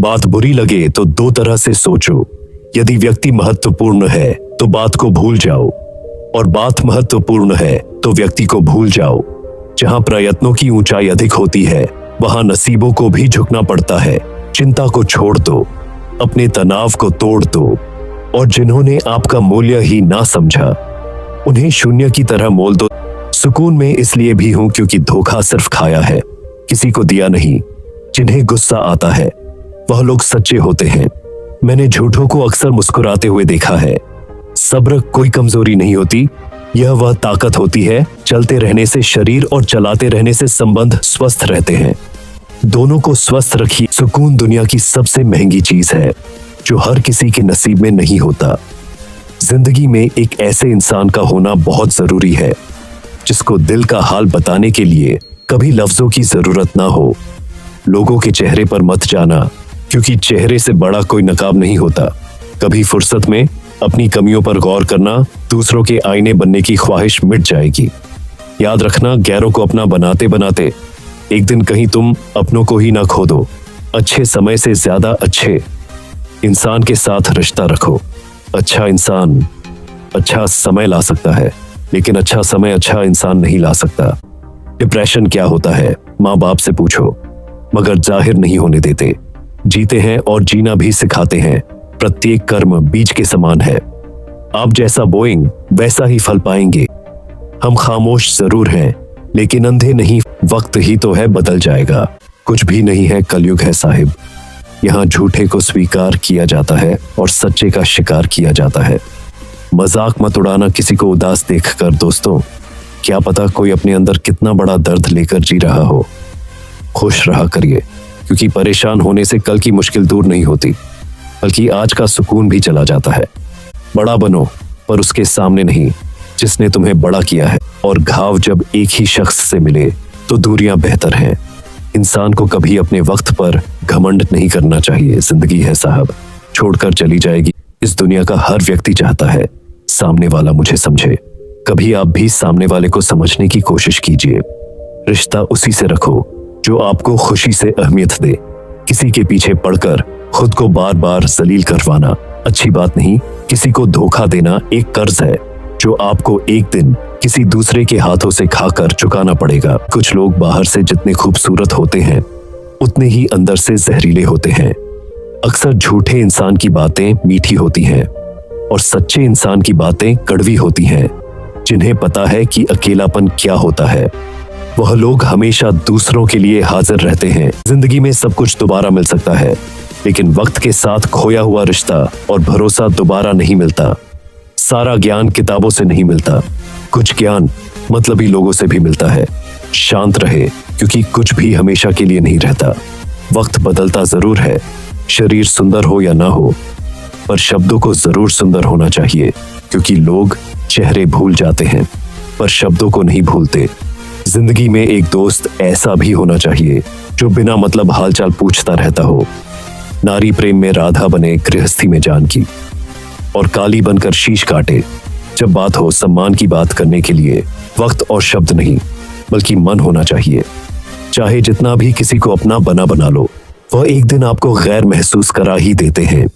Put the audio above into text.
बात बुरी लगे तो दो तरह से सोचो। यदि व्यक्ति महत्वपूर्ण है तो बात को भूल जाओ, और बात महत्वपूर्ण है तो व्यक्ति को भूल जाओ। जहां प्रयत्नों की ऊंचाई अधिक होती है वहां नसीबों को भी झुकना पड़ता है। चिंता को छोड़ दो, अपने तनाव को तोड़ दो, और जिन्होंने आपका मूल्य ही ना समझा उन्हें शून्य की तरह मोल दो। सुकून में इसलिए भी हूं क्योंकि धोखा सिर्फ खाया है, किसी को दिया नहीं। जिन्हें गुस्सा आता है वह लोग सच्चे होते हैं। मैंने झूठों को अक्सर मुस्कुराते हुए देखा है। सब्र कोई कमजोरी नहीं होती, यह वह ताकत होती है। चलते रहने से शरीर और चलाते रहने से संबंध स्वस्थ रहते हैं। दोनों को स्वस्थ रखिए। सुकून दुनिया की सबसे महंगी चीज है जो हर किसी के नसीब में नहीं होता। जिंदगी में एक ऐसे इंसान का होना बहुत जरूरी है जिसको दिल का हाल बताने के लिए कभी लफ्जों की जरूरत ना हो। लोगों के चेहरे पर मत जाना, क्योंकि चेहरे से बड़ा कोई नकाब नहीं होता। कभी फुर्सत में अपनी कमियों पर गौर करना, दूसरों के आईने बनने की ख्वाहिश मिट जाएगी। याद रखना, गैरों को अपना बनाते बनाते एक दिन कहीं तुम अपनों को ही ना खो दो। अच्छे समय से ज्यादा अच्छे इंसान के साथ रिश्ता रखो। अच्छा इंसान अच्छा समय ला सकता है, लेकिन अच्छा समय अच्छा इंसान नहीं ला सकता। डिप्रेशन क्या होता है माँ बाप से पूछो, मगर जाहिर नहीं होने देते। जीते हैं और जीना भी सिखाते हैं। प्रत्येक कर्म बीज के समान है। आप जैसा बोएंगे वैसा ही फल पाएंगे। हम खामोश जरूर हैं, लेकिन अंधे नहीं। वक्त ही तो है, बदल जाएगा। कुछ भी नहीं है, कलयुग है साहिब। यहाँ झूठे को स्वीकार किया जाता है और सच्चे का शिकार किया जाता है। मजाक मत उड़ाना किसी को उदास देखकर दोस्तों। क्या पता कोई अपने अंदर कितना बड़ा दर्द लेकर जी रहा हो। खुश रहा करिए, क्योंकि परेशान होने से कल की मुश्किल दूर नहीं होती, बल्कि आज का सुकून भी चला जाता है। बड़ा बनो, पर उसके सामने नहीं जिसने तुम्हें बड़ा किया है। और घाव जब एक ही शख्स से मिले तो दूरियां बेहतर हैं। इंसान को कभी अपने वक्त पर घमंड नहीं करना चाहिए। जिंदगी है साहब, छोड़कर चली जाएगी। इस दुनिया का हर व्यक्ति चाहता है सामने वाला मुझे समझे। कभी आप भी सामने वाले को समझने की कोशिश कीजिए। रिश्ता उसी से रखो जो आपको खुशी से अहमियत दे। किसी के पीछे पड़कर खुद को बार बार जलील करवाना अच्छी बात नहीं। किसी को धोखा देना एक कर्ज है जो आपको एक दिन किसी दूसरे के हाथों से खाकर चुकाना पड़ेगा। कुछ लोग बाहर से जितने खूबसूरत होते हैं उतने ही अंदर से जहरीले होते हैं। अक्सर झूठे इंसान की बातें मीठी होती हैं और सच्चे इंसान की बातें कड़वी होती हैं। जिन्हें पता है कि अकेलापन क्या होता है, वह लोग हमेशा दूसरों के लिए हाजिर रहते हैं। जिंदगी में सब कुछ दोबारा मिल सकता है, लेकिन वक्त के साथ खोया हुआ रिश्ता और भरोसा दोबारा नहीं मिलता। सारा ज्ञान किताबों से नहीं मिलता, कुछ ज्ञान मतलबी लोगों से भी मिलता है। शांत रहे, क्योंकि कुछ भी हमेशा के लिए नहीं रहता। वक्त बदलता जरूर है, शरीर सुंदर हो या ना हो, पर शब्दों को जरूर सुंदर होना चाहिए, क्योंकि लोग चेहरे भूल जाते हैं पर शब्दों को नहीं भूलते। जिंदगी में एक दोस्त ऐसा भी होना चाहिए जो बिना मतलब हालचाल पूछता रहता हो। नारी प्रेम में राधा बने, गृहस्थी में जानकी, और काली बनकर शीश काटे। जब बात हो सम्मान की बात करने के लिए वक्त और शब्द नहीं, बल्कि मन होना चाहिए। चाहे जितना भी किसी को अपना बना लो, वह एक दिन आपको गैर महसूस करा ही देते हैं।